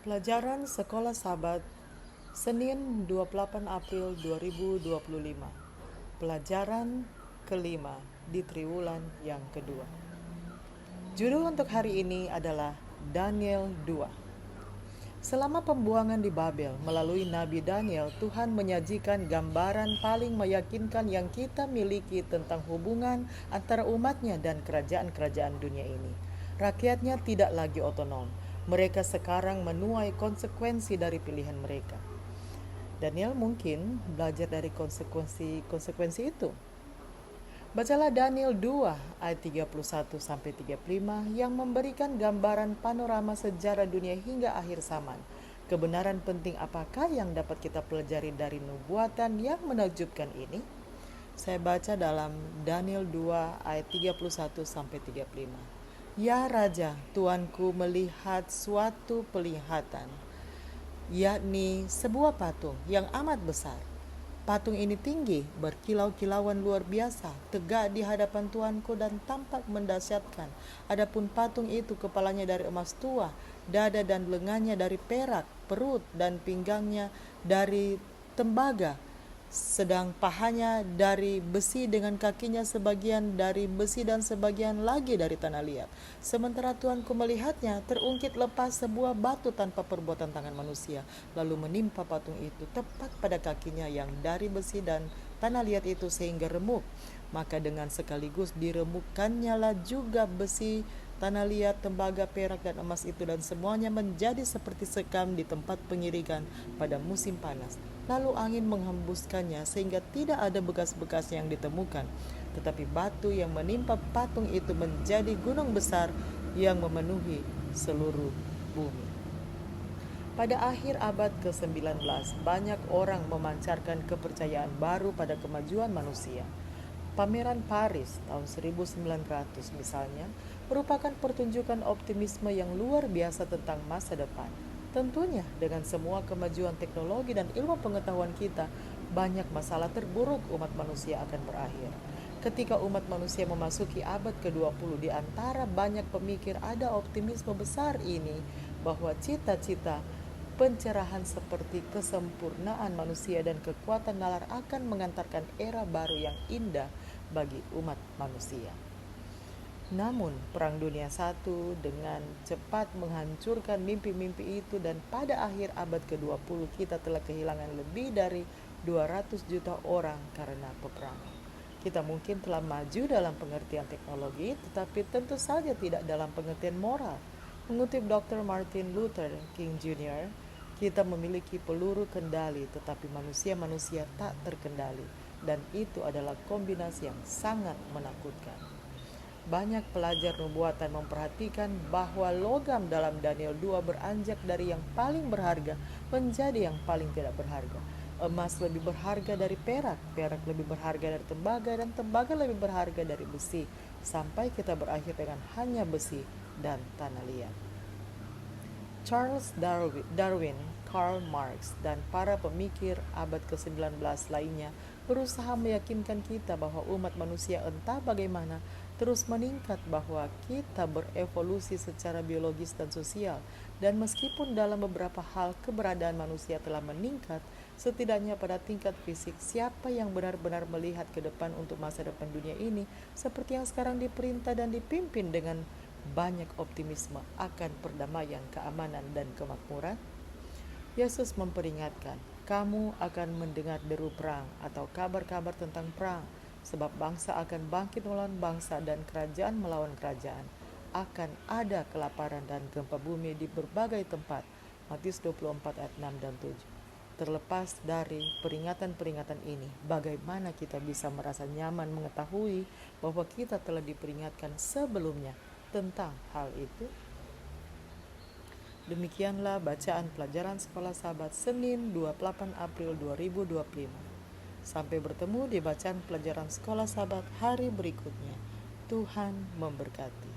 Pelajaran Sekolah Sabat, Senin 28 April 2025. Pelajaran kelima di triwulan yang kedua. Judul untuk hari ini adalah Daniel 2. Selama pembuangan di Babel melalui Nabi Daniel, Tuhan menyajikan gambaran paling meyakinkan yang kita miliki tentang hubungan antara umatnya dan kerajaan-kerajaan dunia ini. Rakyatnya tidak lagi otonom. Mereka sekarang menuai konsekuensi dari pilihan mereka. Daniel mungkin belajar dari konsekuensi itu. Bacalah Daniel 2 ayat 31 sampai 35 yang memberikan gambaran panorama sejarah dunia hingga akhir zaman. Kebenaran penting apakah yang dapat kita pelajari dari nubuatan yang menakjubkan ini? Saya baca dalam Daniel 2 ayat 31 sampai 35. Ya Raja, Tuanku melihat suatu penglihatan, yakni sebuah patung yang amat besar. Patung ini tinggi, berkilau-kilauan luar biasa, tegak di hadapan Tuanku dan tampak mendahsyatkan. Adapun patung itu kepalanya dari emas tua, dada dan lengannya dari perak, perut dan pinggangnya dari tembaga, sedang pahanya dari besi dengan kakinya sebagian dari besi dan sebagian lagi dari tanah liat. Sementara Tuanku melihatnya, terungkit lepas sebuah batu tanpa perbuatan tangan manusia, lalu menimpa patung itu tepat pada kakinya yang dari besi dan tanah liat itu sehingga remuk. Maka dengan sekaligus diremukkannya lah juga besi, tanah liat, tembaga, perak, dan emas itu, dan semuanya menjadi seperti sekam di tempat pengirikan pada musim panas. Lalu angin menghembuskannya sehingga tidak ada bekas-bekas yang ditemukan. Tetapi batu yang menimpa patung itu menjadi gunung besar yang memenuhi seluruh bumi. Pada akhir abad ke-19, banyak orang memancarkan kepercayaan baru pada kemajuan manusia. Pameran Paris tahun 1900 misalnya merupakan pertunjukan optimisme yang luar biasa tentang masa depan. Tentunya dengan semua kemajuan teknologi dan ilmu pengetahuan kita, banyak masalah terburuk umat manusia akan berakhir. Ketika umat manusia memasuki abad ke-20, di antara banyak pemikir ada optimisme besar ini bahwa cita-cita pencerahan seperti kesempurnaan manusia dan kekuatan nalar akan mengantarkan era baru yang indah bagi umat manusia. Namun, Perang Dunia I dengan cepat menghancurkan mimpi-mimpi itu, dan pada akhir abad ke-20 kita telah kehilangan lebih dari 200 juta orang karena peperangan. Kita mungkin telah maju dalam pengertian teknologi, tetapi tentu saja tidak dalam pengertian moral. Mengutip Dr. Martin Luther King Jr., kita memiliki peluru kendali, tetapi manusia-manusia tak terkendali, dan itu adalah kombinasi yang sangat menakutkan. Banyak pelajar nubuatan memperhatikan bahwa logam dalam Daniel 2 beranjak dari yang paling berharga menjadi yang paling tidak berharga. Emas lebih berharga dari perak, perak lebih berharga dari tembaga, dan tembaga lebih berharga dari besi, sampai kita berakhir dengan hanya besi dan tanah liat. Charles Darwin, Karl Marx, dan para pemikir abad ke-19 lainnya berusaha meyakinkan kita bahwa umat manusia entah bagaimana terus meningkat, bahwa kita berevolusi secara biologis dan sosial, dan meskipun dalam beberapa hal keberadaan manusia telah meningkat, setidaknya pada tingkat fisik, siapa yang benar-benar melihat ke depan untuk masa depan dunia ini seperti yang sekarang diperintah dan dipimpin dengan banyak optimisme akan perdamaian, keamanan, dan kemakmuran? Yesus memperingatkan, kamu akan mendengar deru perang atau kabar-kabar tentang perang, sebab bangsa akan bangkit melawan bangsa dan kerajaan melawan kerajaan. Akan ada kelaparan dan gempa bumi di berbagai tempat. Matius 24 ayat 6 dan 7. Terlepas dari peringatan-peringatan ini, bagaimana kita bisa merasa nyaman mengetahui bahwa kita telah diperingatkan sebelumnya tentang hal itu? Demikianlah bacaan pelajaran Sekolah Sabat Senin 28 April 2025. Sampai bertemu di bacaan pelajaran Sekolah Sabat hari berikutnya. Tuhan memberkati.